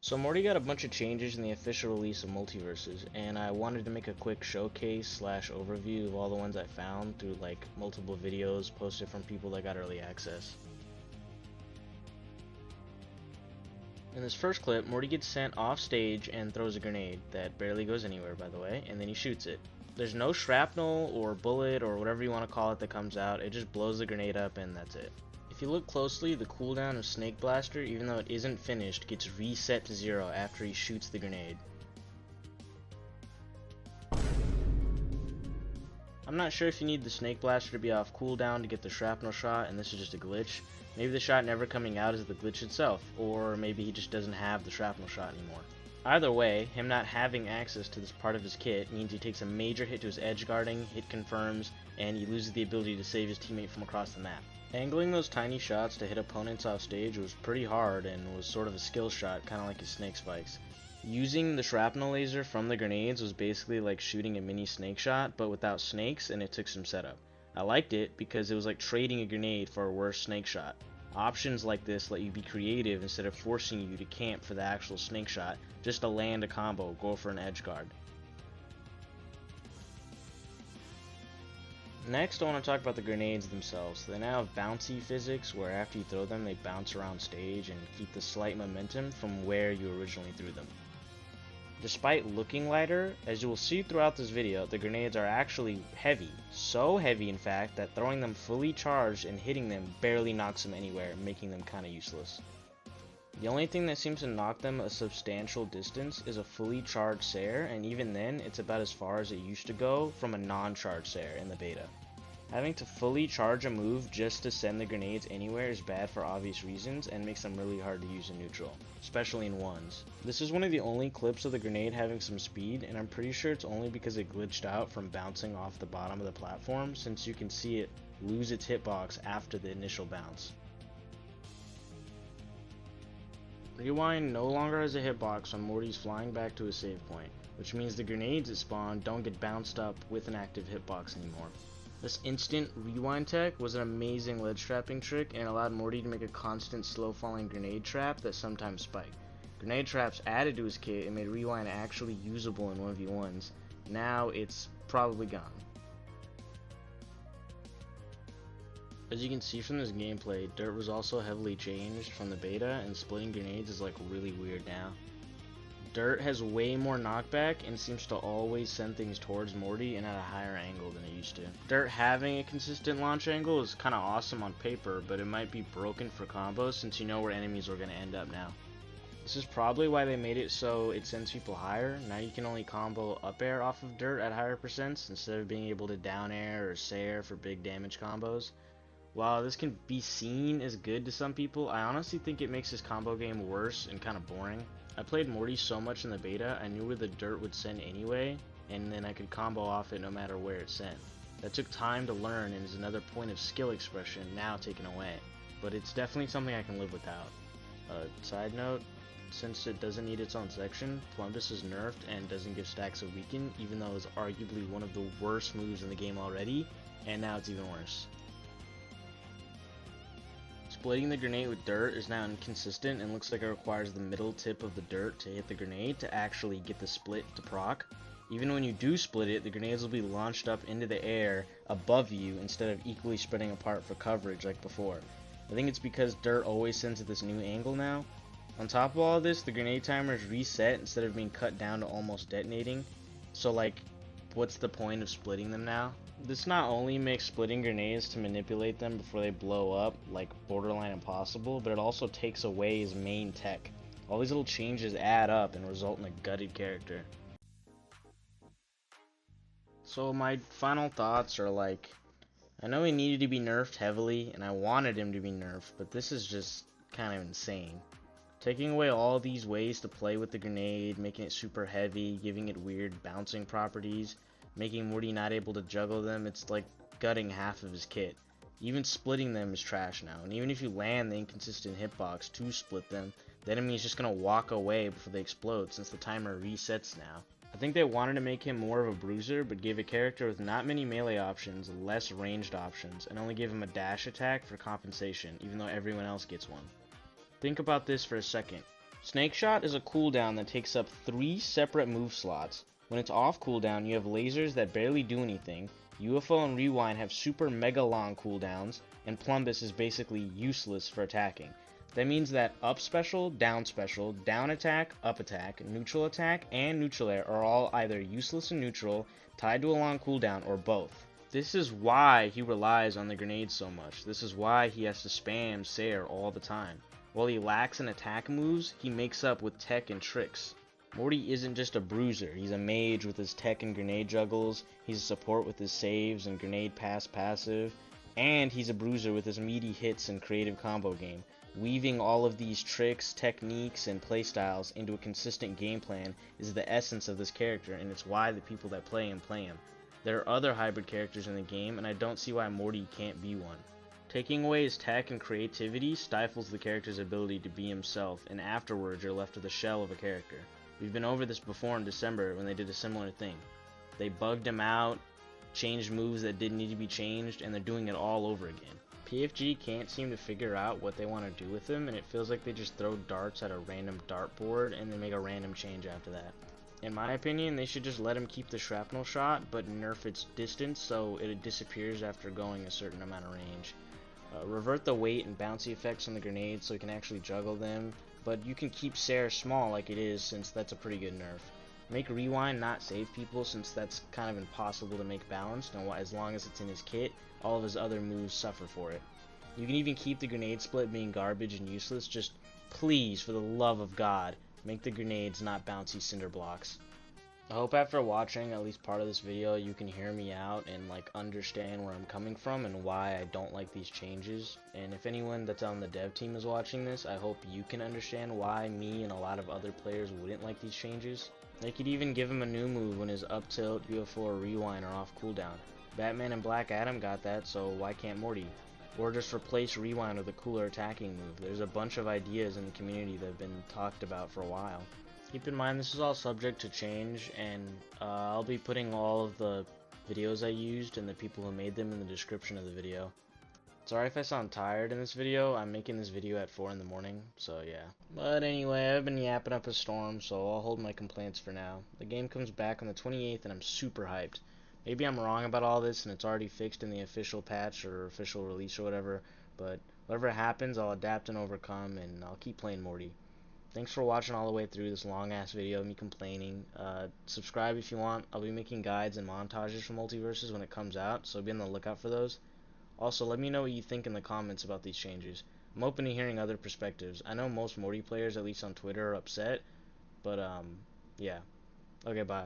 So Morty got a bunch of changes in the official release of MultiVersus, and I wanted to make a quick showcase slash overview of all the ones I found through like multiple videos posted from people that got early access. In this first clip, Morty gets sent off stage and throws a grenade that barely goes anywhere, by the way, and then he shoots it. There's no shrapnel or bullet or whatever you want to call it that comes out, it just blows the grenade up and that's it. If you look closely, the cooldown of Snake Blaster, even though it isn't finished, gets reset to 0 after he shoots the grenade. I'm not sure if you need the Snake Blaster to be off cooldown to get the shrapnel shot and this is just a glitch. Maybe the shot never coming out is the glitch itself, or maybe he just doesn't have the shrapnel shot anymore. Either way, him not having access to this part of his kit means he takes a major hit to his edge guarding, hit confirms, and he loses the ability to save his teammate from across the map. Angling those tiny shots to hit opponents off stage was pretty hard and was sort of a skill shot, kinda like his snake spikes. Using the shrapnel laser from the grenades was basically like shooting a mini snake shot, but without snakes, and it took some setup. I liked it because it was like trading a grenade for a worse snake shot. Options like this let you be creative instead of forcing you to camp for the actual snake shot, just to land a combo, go for an edge guard. Next, I want to talk about the grenades themselves. They now have bouncy physics, where after you throw them, they bounce around stage and keep the slight momentum from where you originally threw them. Despite looking lighter, as you will see throughout this video, the grenades are actually heavy. So heavy, in fact, that throwing them fully charged and hitting them barely knocks them anywhere, making them kinda useless. The only thing that seems to knock them a substantial distance is a fully charged Sair, and even then, it's about as far as it used to go from a non-charged Sair in the beta. Having to fully charge a move just to send the grenades anywhere is bad for obvious reasons and makes them really hard to use in neutral, especially in ones. This is one of the only clips of the grenade having some speed, and I'm pretty sure it's only because it glitched out from bouncing off the bottom of the platform, since you can see it lose its hitbox after the initial bounce. Rewind no longer has a hitbox when Morty's flying back to his save point, which means the grenades it spawned don't get bounced up with an active hitbox anymore. This instant rewind tech was an amazing ledge trapping trick and allowed Morty to make a constant slow falling grenade trap that sometimes spiked. Grenade traps added to his kit and made rewind actually usable in 1v1s. Now it's probably gone. As you can see from this gameplay, Dirt was also heavily changed from the beta, and splitting grenades is like really weird now. Dirt has way more knockback and seems to always send things towards Morty and at a higher angle than it used to. Dirt having a consistent launch angle is kinda awesome on paper, but it might be broken for combos since you know where enemies are gonna end up now. This is probably why they made it so it sends people higher. Now you can only combo up air off of Dirt at higher percents instead of being able to down air or Sair for big damage combos. While this can be seen as good to some people, I honestly think it makes this combo game worse and kinda boring. I played Morty so much in the beta, I knew where the Dirt would send anyway, and then I could combo off it no matter where it sent. That took time to learn and is another point of skill expression now taken away, but it's definitely something I can live without. Side note, since it doesn't need its own section, Plumbus is nerfed and doesn't give stacks of weaken, even though it's arguably one of the worst moves in the game already, and now it's even worse. Splitting the grenade with Dirt is now inconsistent and looks like it requires the middle tip of the Dirt to hit the grenade to actually get the split to proc. Even when you do split it, the grenades will be launched up into the air above you instead of equally spreading apart for coverage like before. I think it's because Dirt always sends at this new angle now. On top of all of this, the grenade timer is reset instead of being cut down to almost detonating. So like, what's the point of splitting them now? This not only makes splitting grenades to manipulate them before they blow up like borderline impossible, but it also takes away his main tech. All these little changes add up and result in a gutted character. So my final thoughts are like, I know he needed to be nerfed heavily and I wanted him to be nerfed, but this is just kind of insane. Taking away all these ways to play with the grenade, making it super heavy, giving it weird bouncing properties, making Morty not able to juggle them, it's like gutting half of his kit. Even splitting them is trash now, and even if you land the inconsistent hitbox to split them, the enemy is just going to walk away before they explode since the timer resets now. I think they wanted to make him more of a bruiser, but gave a character with not many melee options less ranged options, and only gave him a dash attack for compensation, even though everyone else gets one. Think about this for a second. Snake Shot is a cooldown that takes up 3 separate move slots. When it's off cooldown, you have lasers that barely do anything, UFO and Rewind have super mega long cooldowns, and Plumbus is basically useless for attacking. That means that up special, down attack, up attack, neutral attack, and neutral air are all either useless and neutral, tied to a long cooldown, or both. This is why he relies on the grenades so much. This is why he has to spam Sair all the time. While he lacks in attack moves, he makes up with tech and tricks. Morty isn't just a bruiser, he's a mage with his tech and grenade juggles, he's a support with his saves and grenade pass passive, and he's a bruiser with his meaty hits and creative combo game. Weaving all of these tricks, techniques, and playstyles into a consistent game plan is the essence of this character, and it's why the people that play him play him. There are other hybrid characters in the game, and I don't see why Morty can't be one. Taking away his tech and creativity stifles the character's ability to be himself, and afterwards you're left with a shell of a character. We've been over this before in December when they did a similar thing. They bugged him out, changed moves that didn't need to be changed, and they're doing it all over again. PFG can't seem to figure out what they want to do with him, and it feels like they just throw darts at a random dartboard and then make a random change after that. In my opinion, they should just let him keep the shrapnel shot, but nerf its distance so it disappears after going a certain amount of range. Revert the weight and bouncy effects on the grenades so you can actually juggle them, but you can keep Sair small like it is since that's a pretty good nerf. Make Rewind not save people since that's kind of impossible to make balanced, and as long as it's in his kit, all of his other moves suffer for it. You can even keep the grenade split being garbage and useless, just please, for the love of God, make the grenades not bouncy cinder blocks. I hope after watching at least part of this video you can hear me out and understand where I'm coming from and why I don't like these changes. And if anyone that's on the dev team is watching this, I hope you can understand why me and a lot of other players wouldn't like these changes. They could even give him a new move when his up tilt, UFO, or Rewind are off cooldown. Batman and Black Adam got that, so why can't Morty? Or just replace Rewind with a cooler attacking move. There's a bunch of ideas in the community that have been talked about for a while. Keep in mind this is all subject to change, and I'll be putting all of the videos I used and the people who made them in the description of the video. Sorry if I sound tired in this video, I'm making this video at 4 in the morning, so yeah. But anyway, I've been yapping up a storm, so I'll hold my complaints for now. The game comes back on the 28th and I'm super hyped. Maybe I'm wrong about all this and it's already fixed in the official patch or official release or whatever, but whatever happens I'll adapt and overcome, and I'll keep playing Morty. Thanks for watching all the way through this long ass video of me complaining. Subscribe if you want. I'll be making guides and montages for MultiVersus when it comes out, so be on the lookout for those. Also, let me know what you think in the comments about these changes. I'm open to hearing other perspectives. I know most Morty players, at least on Twitter, are upset, but yeah. Okay, bye.